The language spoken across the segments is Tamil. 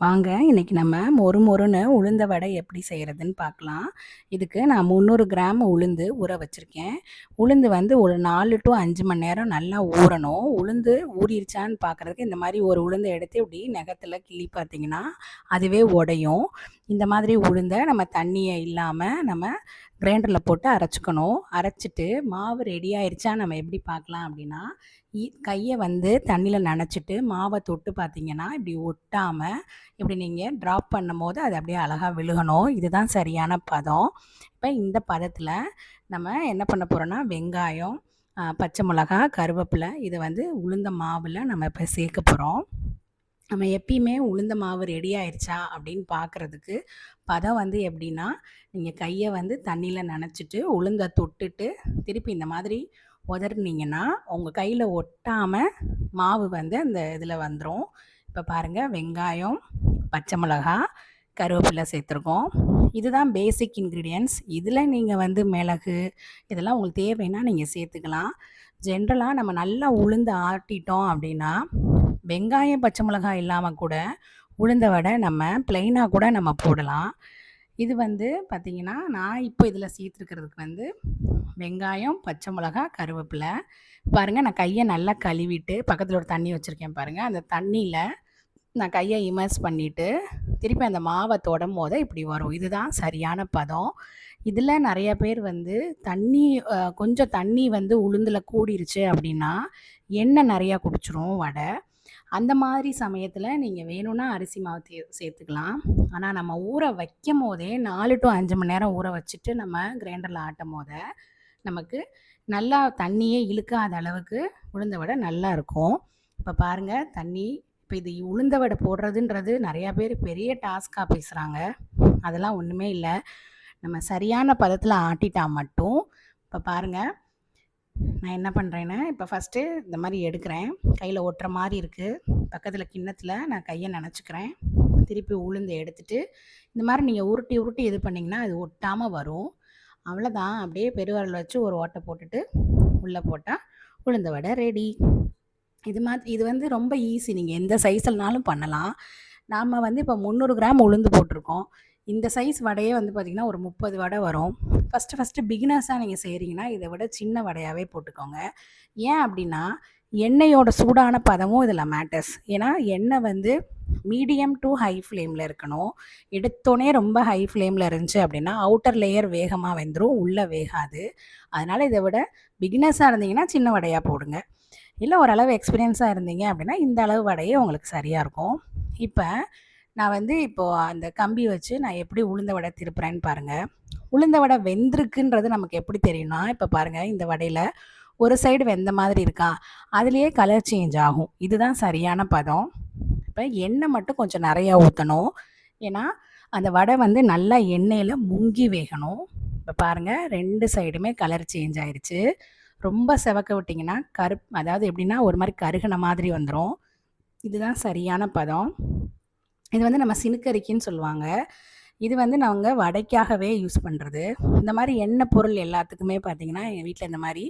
வாங்க இன்னைக்கு நம்ம மொறு மொறுன்னு உளுந்த வடை எப்படி செய்கிறதுன்னு பார்க்கலாம். இதுக்கு நான் 300 கிராம் உளுந்து ஊற வச்சுருக்கேன். உளுந்து வந்து ஒரு 4 டு 5 மணி நேரம் நல்லா ஊறணும். உளுந்து ஊறிடுச்சான்னு பார்க்குறதுக்கு இந்த மாதிரி ஒரு உளுந்தை எடுத்து இப்படி நகத்தில் கிள்ளி பார்த்தீங்கன்னா அதுவே உடையும். இந்த மாதிரி உளுந்தை நம்ம தண்ணியை இல்லாமல் நம்ம கிரைண்டரில் போட்டு அரைச்சிக்கணும். அரைச்சிட்டு மாவு ரெடி ஆயிடுச்சா நம்ம எப்படி பார்க்கலாம் அப்படின்னா, கையை வந்து தண்ணியில் நனைச்சிட்டு மாவை தொட்டு பார்த்தீங்கன்னா இப்படி ஒட்டாமல் இப்படி நீங்கள் ட்ராப் பண்ணும்போது அது அப்படியே அழகாக விழுகணும். இதுதான் சரியான பதம். இப்போ இந்த பதத்தில் நம்ம என்ன பண்ண போகிறோன்னா, வெங்காயம், பச்சை மிளகா, கருவேப்பிலை இதை வந்து உளுந்த மாவில் நம்ம இப்போ சேர்க்க போகிறோம். நம்ம எப்பயுமே உளுந்த மாவு ரெடி ஆயிடுச்சா அப்படின்னு பார்க்குறதுக்கு பதம் வந்து எப்படின்னா, நீங்கள் கையை வந்து தண்ணியில் நனைச்சிட்டு உளுந்தை தொட்டுட்டு திருப்பி இந்த மாதிரி உதறினீங்கன்னா உங்கள் கையில் ஒட்டாமல் மாவு வந்து அந்த இதில் வந்துடும். இப்போ பாருங்கள், வெங்காயம், பச்சை மிளகா, கருவேப்பிலை சேர்த்துருக்கோம். இதுதான் பேசிக் இன்க்ரீடியன்ட்ஸ். இதில் நீங்கள் வந்து மிளகு இதெல்லாம் உங்களுக்கு தேவைன்னா நீங்கள் சேர்த்துக்கலாம். ஜென்ரலாக நம்ம நல்லா உளுந்து ஆட்டிட்டோம் அப்படின்னா வெங்காயம், பச்சை மிளகாய் இல்லாமல் கூட உளுந்த வடை நம்ம ப்ளைனாக கூட நம்ம போடலாம். இது வந்து பார்த்திங்கன்னா, நான் இப்போ இதில் சேர்த்துருக்கிறதுக்கு வந்து வெங்காயம், பச்சை மிளகா, கருவேப்பிலை. பாருங்கள், நான் கையை நல்லா கழுவிட்டு பக்கத்தில் ஒரு தண்ணி வச்சுருக்கேன் பாருங்கள். அந்த தண்ணியில் நான் கையை இமர்ஸ் பண்ணிவிட்டு திருப்பி அந்த மாவை தொடும்போது இப்படி வரும். இதுதான் சரியான பதம். இதில் நிறைய பேர் வந்து தண்ணி கொஞ்சம் தண்ணி வந்து உளுந்தில் கூடிருச்சு அப்படின்னா எண்ணெய் நிறையா குடிச்சிரும் வடை. அந்த மாதிரி சமயத்தில் நீங்கள் வேணும்னா அரிசி மாவு சேர்த்துக்கலாம். ஆனால் நம்ம ஊற வைக்கும் போதே 4 டு 5 மணி நேரம் ஊற வச்சுட்டு நம்ம கிரைண்டரில் ஆட்டும் போது நமக்கு நல்லா தண்ணியே இழுக்காத அளவுக்கு உளுந்த வடை நல்லா இருக்கும். இப்போ பாருங்கள், தண்ணி இப்போ இது உளுந்த வடை போடுறதுன்றது நிறையா பேர் பெரிய டாஸ்காக பேசுகிறாங்க. அதெல்லாம் ஒன்றுமே இல்லை. நம்ம சரியான பதத்தில் ஆட்டிட்டா மட்டும். இப்போ பாருங்கள், நான் என்ன பண்ணுறேன்னா, இப்போ ஃபஸ்ட்டு இந்த மாதிரி எடுக்கிறேன். கையில் ஒட்டுற மாதிரி இருக்குது. பக்கத்தில் கிண்ணத்தில் நான் கையை நனைச்சிக்கிறேன். திருப்பி உளுந்து எடுத்துகிட்டு இந்த மாதிரி நீங்கள் உருட்டி உருட்டி இது பண்ணிங்கன்னா அது ஒட்டாமல் வரும். அவ்வளோதான். அப்படியே பெருவிரல் வச்சு ஒரு ஓட்டை போட்டுட்டு உள்ளே போட்டால் உளுந்த வடை ரெடி. இது வந்து ரொம்ப ஈஸி. நீங்கள் எந்த சைஸ்லனாலும் பண்ணலாம். நாம் வந்து இப்போ 300 கிராம் உளுந்து போட்டிருக்கோம். இந்த சைஸ் வடையே வந்து பார்த்திங்கன்னா ஒரு 30 வடை வரும். ஃபஸ்ட்டு பிகினர்ஸாக நீங்கள் செய்கிறீங்கன்னா இதை விட சின்ன வடையாகவே போட்டுக்கோங்க. ஏன் அப்படின்னா, எண்ணெயோட சூடான பதமும் இதில் மேட்டர்ஸ். ஏன்னா எண்ணெய் வந்து மீடியம் டு ஹை ஃப்ளேமில் இருக்கணும். எடுத்தோடனே ரொம்ப ஹை ஃப்ளேமில் இருந்துச்சு அப்படின்னா அவுட்டர் லேயர் வேகமாக வெந்துடும், உள்ளே வேகாது. அதனால் இதை விட பிகினர்ஸாக இருந்தீங்கன்னா சின்ன வடையாக போடுங்க. இல்லை ஓரளவு எக்ஸ்பீரியன்ஸாக இருந்தீங்க அப்படின்னா இந்த அளவு வடையே உங்களுக்கு சரியாக இருக்கும். இப்போ நான் வந்து இப்போது அந்த கம்பி வச்சு நான் எப்படி உளுந்த வடை திருப்புறேன்னு பாருங்கள். உளுந்த வடை வெந்திருக்குன்றது நமக்கு எப்படி தெரியும்னா, இப்போ பாருங்கள், இந்த வடையில் ஒரு சைடு வெந்த மாதிரி இருக்கா, அதுலேயே கலர் சேஞ்ச் ஆகும். இதுதான் சரியான பதம். இப்போ எண்ணெய் மட்டும் கொஞ்சம் நிறையா ஊற்றணும். ஏன்னா அந்த வடை வந்து நல்லா எண்ணெயில் முங்கி வேகணும். இப்போ பாருங்கள், 2 சைடுமே கலர் சேஞ்ச் ஆயிடுச்சு. ரொம்ப செவக்க விட்டிங்கன்னா அதாவது எப்படின்னா ஒரு மாதிரி கருகின மாதிரி வந்துடும். இதுதான் சரியான பதம். இது வந்து நம்ம சினுக்கரிக்கின்னு சொல்லுவாங்க. இது வந்து நாங்கள் வடைக்காகவே யூஸ் பண்ணுறது. இந்த மாதிரி எண்ணெய் பொருள் எல்லாத்துக்குமே பார்த்திங்கன்னா எங்கள் வீட்டில் இந்த மாதிரி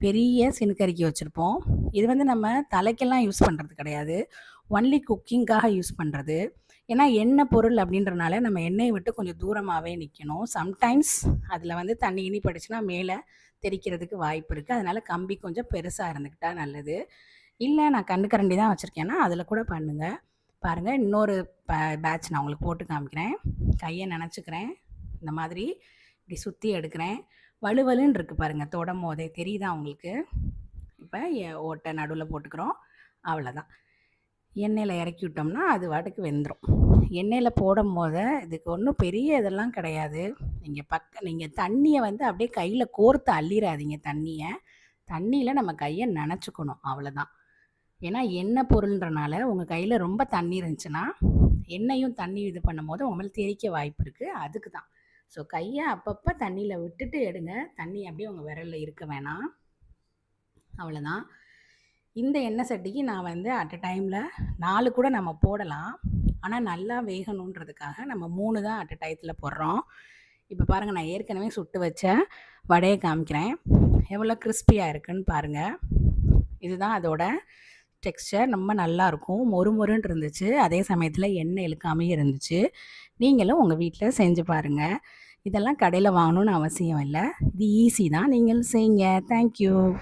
பெரிய சினுக்கரிக்கி வச்சுருப்போம். இது வந்து நம்ம தலைக்கெல்லாம் யூஸ் பண்ணுறது கிடையாது, ஒன்லி குக்கிங்காக யூஸ் பண்ணுறது. ஏன்னா எண்ணெய் பொருள் அப்படின்றனால நம்ம எண்ணெயை விட்டு கொஞ்சம் தூரமாகவே நிற்கணும். சம்டைம்ஸ் அதில் வந்து தண்ணி இனி பட்டுச்சுன்னா மேலே தெரிக்கிறதுக்கு வாய்ப்பு இருக்குது. அதனால் கம்பி கொஞ்சம் பெருசாக இருந்துக்கிட்டால் நல்லது. இல்லை நான் கரண்டி தான் வச்சுருக்கேன்னா அதில் கூட பண்ணுங்கள். பாருங்கள், இன்னொரு பேட்ச் நான் உங்களுக்கு போட்டு காமிக்கிறேன். கையை நனைச்சிக்கிறேன். இந்த மாதிரி இப்படி சுற்றி எடுக்கிறேன். வலுவலுன்னு இருக்குது பாருங்கள், தொடும் போதே தெரியுதா உங்களுக்கு? இப்போ ஓட்டை நடுவில் போட்டுக்கிறோம். அவ்வளோதான். எண்ணெயில் இறக்கி விட்டோம்னா அது வாட்டுக்கு வெந்துடும். எண்ணெயில் போடும் போது இதுக்கு ஒன்றும் பெரிய இதெல்லாம் கிடையாது. நீங்கள் தண்ணியை வந்து அப்படியே கையில் கோர்த்து அள்ளிடாதீங்க. தண்ணியில் நம்ம கையை நனைச்சிக்கணும், அவ்வளோதான். ஏன்னா எண்ணெய் பொருள்ன்றனால உங்கள் கையில் ரொம்ப தண்ணி இருந்துச்சுன்னா எண்ணெயும் தண்ணி இது பண்ணும்போது உங்க மேலே தெறிக்க வாய்ப்பு இருக்குது. அதுக்கு தான். ஸோ கையை அப்பப்போ தண்ணியில் விட்டுட்டு எடுங்க. தண்ணி அப்படியே உங்கள் விரலில் இருக்க வேணாம். அவ்வளோதான். இந்த எண்ணெய் சட்டிக்கு நான் வந்து அட் அ டைமில் 4 கூட நம்ம போடலாம். ஆனால் நல்லா வேகணுன்றதுக்காக நம்ம 3 தான் அட் அ டயத்தில் போடுறோம். இப்போ பாருங்கள், நான் ஏற்கனவே சுட்டு வச்ச வடையை காமிக்கிறேன். எவ்வளோ கிறிஸ்பியாக இருக்குன்னு பாருங்கள். இதுதான் அதோட டெக்ஸ்சர் ரொம்ப நல்லாயிருக்கும். மொறுமொறுன்னு இருந்துச்சு. அதே சமயத்தில எண்ணெய் இழுக்காமயும் இருந்துச்சு. நீங்களும் உங்க வீட்ல செஞ்சு பாருங்க. இதெல்லாம் கடையில வாங்கணும்னு அவசியம் இல்ல. இது ஈஸி தான். நீங்களும் செய்யுங்க. Thank you.